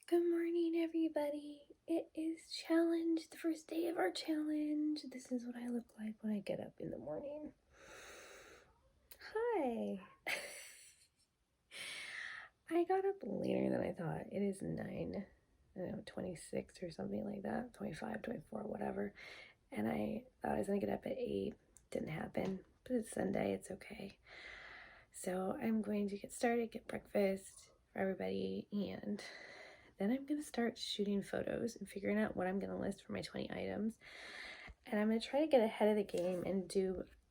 Good morning, everybody. It is challenge, the first day of our challenge. This is what I look like when I get up in the morning. Hi. I got up later than I thought. It is 26 or something like that, 25, 24, whatever. And I thought I was going to get up at 8. Didn't happen, but it's Sunday. It's okay. So I'm going to get started, get breakfast for everybody, and then I'm going to start shooting photos and figuring out what I'm going to list for my 20 items. And I'm going to try to get ahead of the game and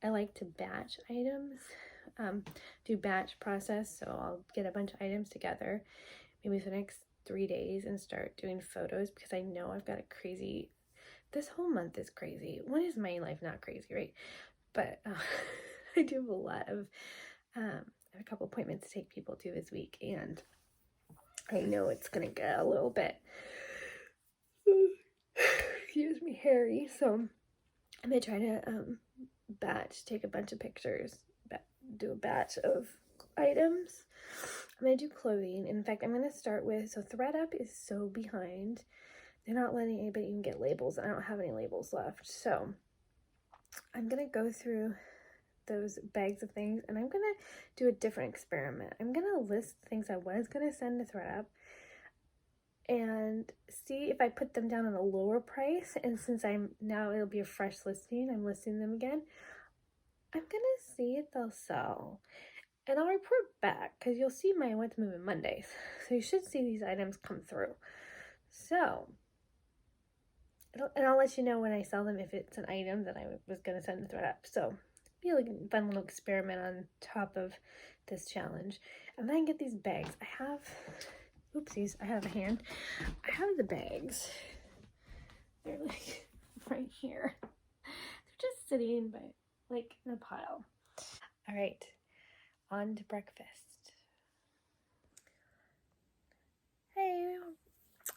I like to batch items, do batch process. So I'll get a bunch of items together, maybe for the next 3 days, and start doing photos because I know I've got this whole month is crazy. When is my life not crazy, right? But I do have a lot of, I have a couple appointments to take people to this week, and I know it's gonna get a little bit, excuse me, hairy. So I'm gonna try to take a bunch of pictures, do a batch of items. I'm gonna do clothing. In fact, I'm gonna start with, so ThredUp is so behind. They're not letting anybody even get labels. I don't have any labels left. So I'm gonna go through those bags of things, and I'm gonna do a different experiment. I'm gonna list things I was gonna send to ThredUp and see if I put them down at a lower price. And since it'll be a fresh listing, I'm listing them again, I'm gonna see if they'll sell, and I'll report back because you'll see my What's Moving Mondays, so you should see these items come through. So I'll let you know when I sell them if it's an item that I was gonna send to ThredUp. So be like a fun little experiment on top of this challenge. And then I get these bags. Oopsies, I have a hand. I have the bags. They're like right here. They're just sitting in a pile. All right, on to breakfast. Hey,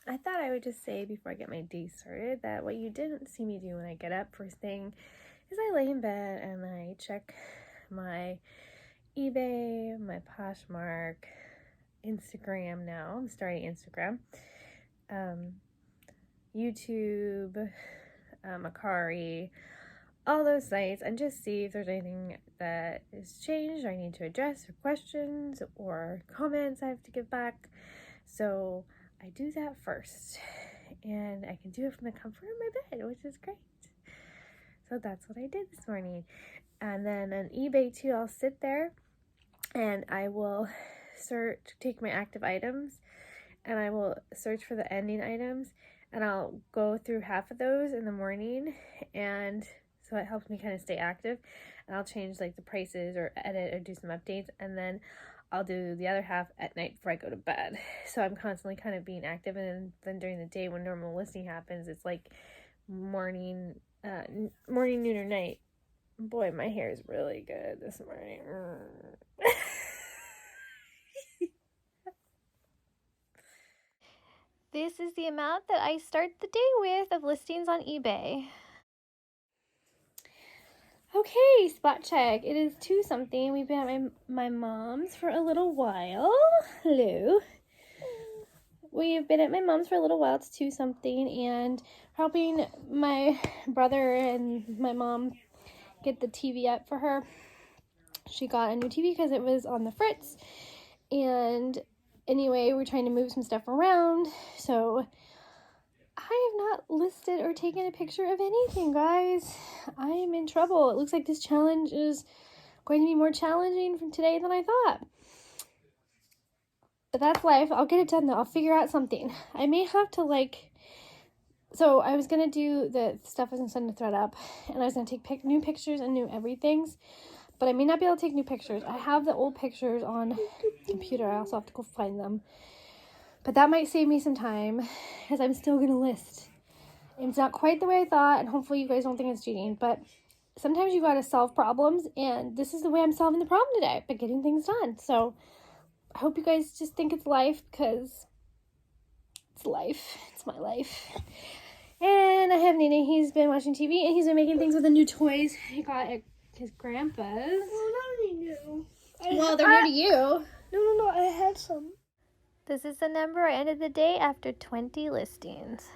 I thought I would just say before I get my day started that what you didn't see me do when I get up first thing is I lay in bed and I check my eBay, my Poshmark, Instagram now. I'm starting Instagram. YouTube, Macari, all those sites, and just see if there's anything that is changed or I need to address, or questions or comments I have to give back. So I do that first, and I can do it from the comfort of my bed, which is great. So that's what I did this morning. And then on eBay too, I'll sit there and I will take my active items, and I will search for the ending items, and I'll go through half of those in the morning, and so it helps me kind of stay active. And I'll change like the prices or edit or do some updates, and then I'll do the other half at night before I go to bed. So I'm constantly kind of being active, and then during the day when normal listing happens, it's like morning, noon, or night. Boy, my hair is really good this morning. This is the amount that I start the day with of listings on eBay. Okay, spot check. It is 2 something. We've been at my mom's for a little while. Hello. We've been at my mom's for a little while. It's 2 something, and helping my brother and my mom get the TV up for her. She got a new TV because it was on the fritz, and anyway, we're trying to move some stuff around, so I have not listed or taken a picture of anything, guys. I am in trouble. It looks like this challenge is going to be more challenging from today than I thought. But that's life. I'll get it done though. I'll figure out something. I may have to so I was going to do the stuff I was going to send to ThredUp, and I was going to take new pictures and new everythings, but I may not be able to take new pictures. I have the old pictures on the computer. I also have to go find them. But that might save me some time, because I'm still going to list. It's not quite the way I thought, and hopefully you guys don't think it's cheating, but sometimes you got to solve problems, and this is the way I'm solving the problem today, by getting things done. So I hope you guys just think it's life, because it's life. It's my life. And I have Nina. He's been watching TV, and he's been making things with the new toys he got at his grandpa's. Well, not new. Well, they're new to you. No, I had some. This is the number I ended the day after 20 listings.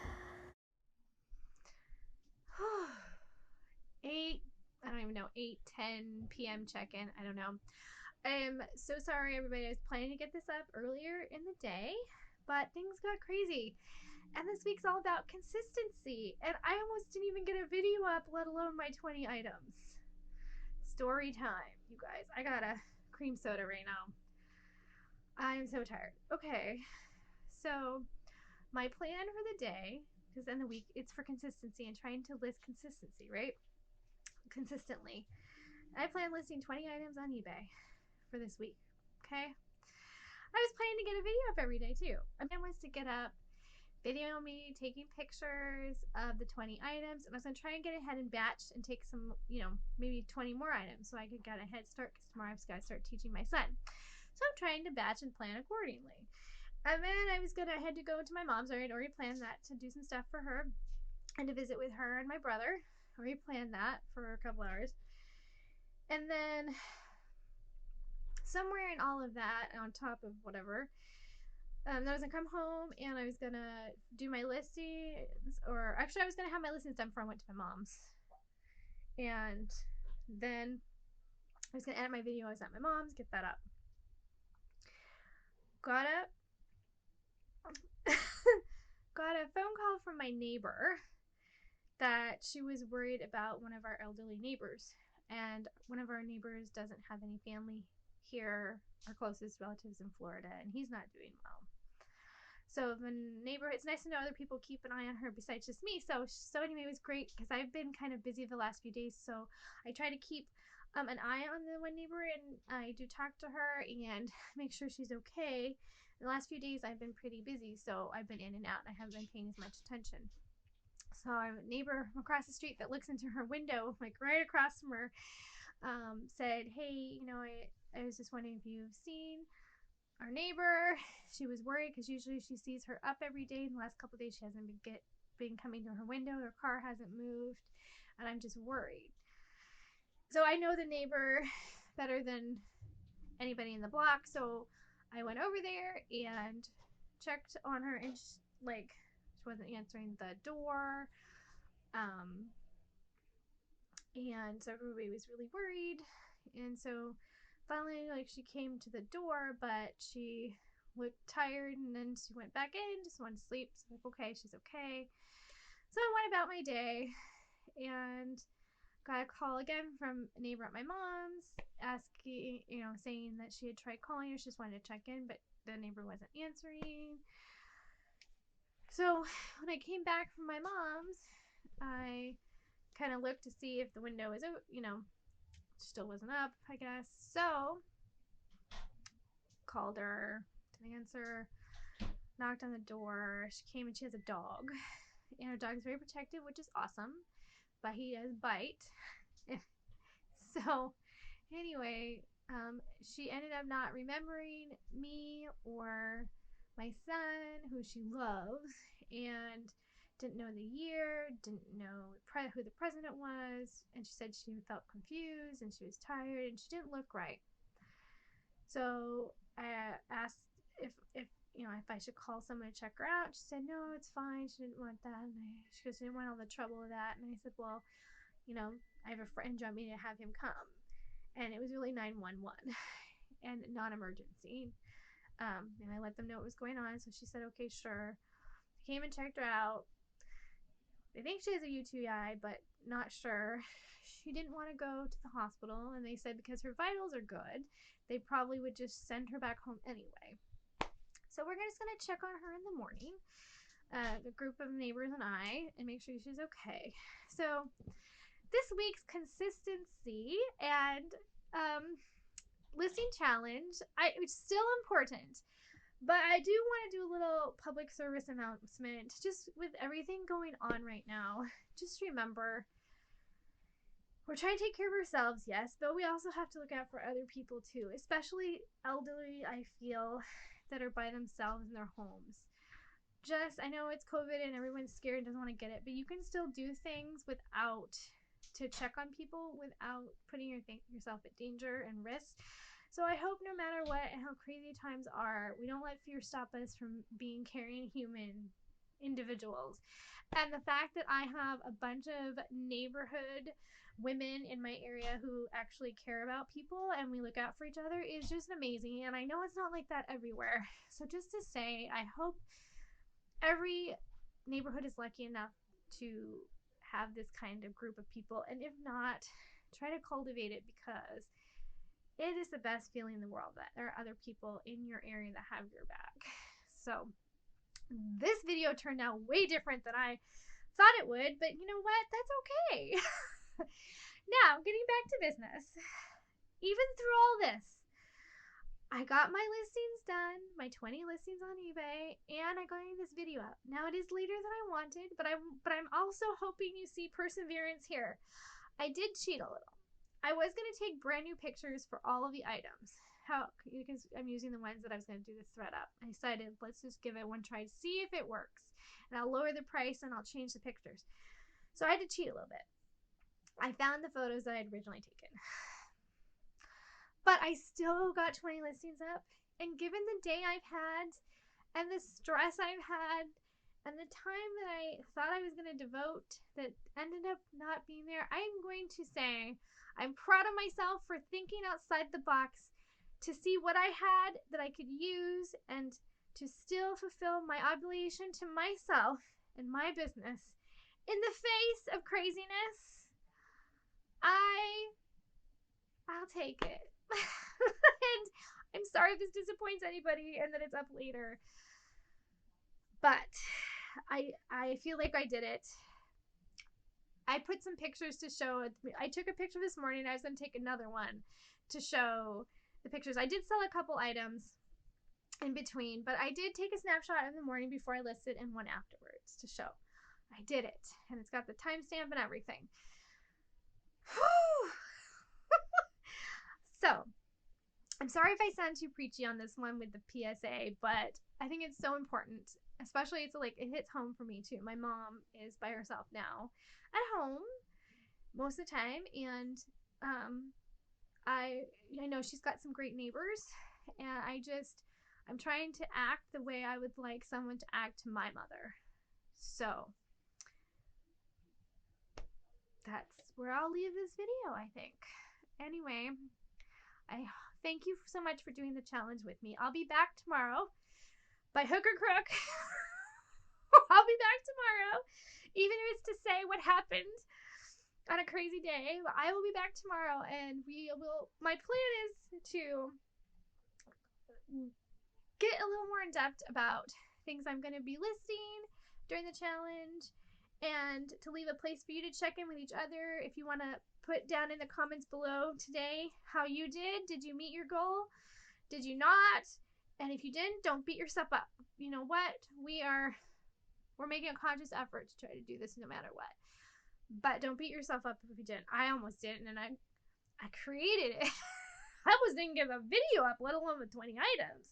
8, I don't even know, 8:10 p.m. check-in. I don't know. I'm so sorry, everybody. I was planning to get this up earlier in the day, but things got crazy. And this week's all about consistency. And I almost didn't even get a video up, let alone my 20 items. Story time, you guys. I got a cream soda right now. I'm so tired. Okay, so my plan for the day, because in the week it's for consistency and trying to list consistency, right? Consistently. I plan listing 20 items on eBay for this week. Okay. I was planning to get a video up every day too. My plan was to get up video me taking pictures of the 20 items, and I was going to try and get ahead and batch and take some, maybe 20 more items so I could get a head start because tomorrow I've got to start teaching my son. So I'm trying to batch and plan accordingly. And then I was going to head to go to my mom's. I had already planned that to do some stuff for her and to visit with her and my brother. I already planned that for a couple hours. And then somewhere in all of that, on top of whatever, I was gonna come home and I was gonna do my listings, or actually, I was gonna have my listings done before I went to my mom's, and then I was gonna edit my video. I was at my mom's, get that up. Got up, got a phone call from my neighbor that she was worried about one of our elderly neighbors, and one of our neighbors doesn't have any family here. Our closest relatives in Florida, and he's not doing well. So the neighbor, it's nice to know other people keep an eye on her besides just me. So anyway, it was great because I've been kind of busy the last few days. So I try to keep an eye on the one neighbor, and I do talk to her and make sure she's okay. The last few days I've been pretty busy, so I've been in and out, and I haven't been paying as much attention. So our neighbor across the street that looks into her window, like right across from her, said, "Hey, I was just wondering if you've seen our neighbor." She was worried because usually she sees her up every day. In the last couple of days, she hasn't been coming to her window. Her car hasn't moved, and I'm just worried. So I know the neighbor better than anybody in the block. So I went over there and checked on her, and she wasn't answering the door. Um, and so everybody was really worried. And so finally, she came to the door, but she looked tired, and then she went back in, just wanted to sleep. So okay, she's okay. So I went about my day and got a call again from a neighbor at my mom's asking, saying that she had tried calling her. She just wanted to check in, but the neighbor wasn't answering. So when I came back from my mom's, I kind of looked to see if the window was, still wasn't up, I guess. So called her, didn't answer, knocked on the door. She came, and she has a dog. And her dog's very protective, which is awesome, but he does bite. So anyway, she ended up not remembering me or my son, who she loves, and didn't know the year, didn't know who the president was, and she said she felt confused and she was tired and she didn't look right. So I asked if I should call someone to check her out. She said no, it's fine. She didn't want that, and she goes, she didn't want all the trouble of that. And I said, well, I have a friend. Do you want me to have him come? And it was really 911 and non-emergency. And I let them know what was going on. So she said, okay, sure. Came and checked her out. They think she has a UTI, but not sure. She didn't want to go to the hospital, and they said because her vitals are good, they probably would just send her back home anyway. So we're just going to check on her in the morning, the group of neighbors and I, and make sure she's okay. So this week's consistency and listing challenge, it's still important, but I do want to do a little public service announcement. Just with everything going on right now, just remember, we're trying to take care of ourselves, yes, but we also have to look out for other people too, especially elderly, I feel, that are by themselves in their homes. I know it's COVID and everyone's scared and doesn't want to get it, but you can still do things to check on people without putting yourself at danger and risk. So I hope no matter what and how crazy times are, we don't let fear stop us from being caring human individuals. And the fact that I have a bunch of neighborhood women in my area who actually care about people and we look out for each other is just amazing. And I know it's not like that everywhere. So just to say, I hope every neighborhood is lucky enough to have this kind of group of people. And if not, try to cultivate it, because it is the best feeling in the world that there are other people in your area that have your back. So this video turned out way different than I thought it would, but you know what? That's okay. Now, getting back to business. Even through all this, I got my listings done, my 20 listings on eBay, and I got this video up. Now it is later than I wanted, but I'm also hoping you see perseverance here. I did cheat a little. I was going to take brand new pictures for all of the items. Because I'm using the ones that I was going to do the thread up. I decided, let's just give it one try to see if it works. And I'll lower the price and I'll change the pictures. So I had to cheat a little bit. I found the photos that I had originally taken. But I still got 20 listings up. And given the day I've had and the stress I've had and the time that I thought I was going to devote that ended up not being there, I'm going to say I'm proud of myself for thinking outside the box to see what I had that I could use and to still fulfill my obligation to myself and my business in the face of craziness. I'll take it. And I'm sorry if this disappoints anybody and that it's up later, but I feel like I did it. I put some pictures to show it. I took a picture this morning. I was going to take another one to show the pictures. I did sell a couple items in between, but I did take a snapshot in the morning before I listed and one afterwards to show I did it. And it's got the timestamp and everything. So I'm sorry if I sound too preachy on this one with the PSA, but I think it's so important, especially it hits home for me too. My mom is by herself now at home most of the time, and I know she's got some great neighbors, and I'm trying to act the way I would like someone to act to my mother. So that's where I'll leave this video, I think. Anyway, I thank you so much for doing the challenge with me. I'll be back tomorrow by hook or crook. I'll be back tomorrow, even if it's to say what happened on a crazy day. I will be back tomorrow, and my plan is to get a little more in depth about things I'm going to be listing during the challenge, and to leave a place for you to check in with each other. If you want to put down in the comments below today how you did. Did you meet your goal? Did you not? And if you didn't, don't beat yourself up. You know what? We're making a conscious effort to try to do this no matter what. But don't beat yourself up if you didn't. I almost didn't, and I created it. I almost didn't get a video up, let alone with 20 items.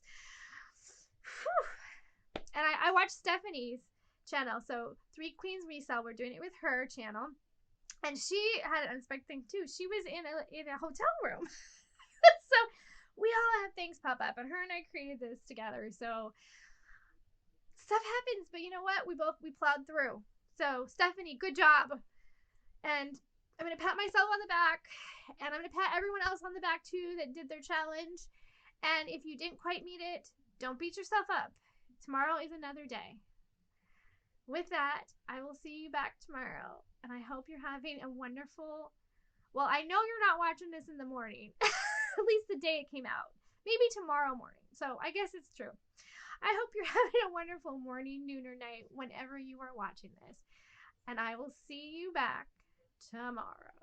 Whew. And I watched Stephanie's channel. So 3 Queens Resell, we're doing it with her channel. And she had an unexpected thing too. She was in a hotel room. So we all have things pop up, and her and I created this together. So stuff happens, but you know what? We plowed through. So Stephanie, good job. And I'm going to pat myself on the back, and I'm going to pat everyone else on the back too that did their challenge. And if you didn't quite meet it, don't beat yourself up. Tomorrow is another day. With that, I will see you back tomorrow, and I hope you're having a wonderful, well, I know you're not watching this in the morning, at least the day it came out, maybe tomorrow morning, so I guess it's true. I hope you're having a wonderful morning, noon, or night whenever you are watching this, and I will see you back tomorrow.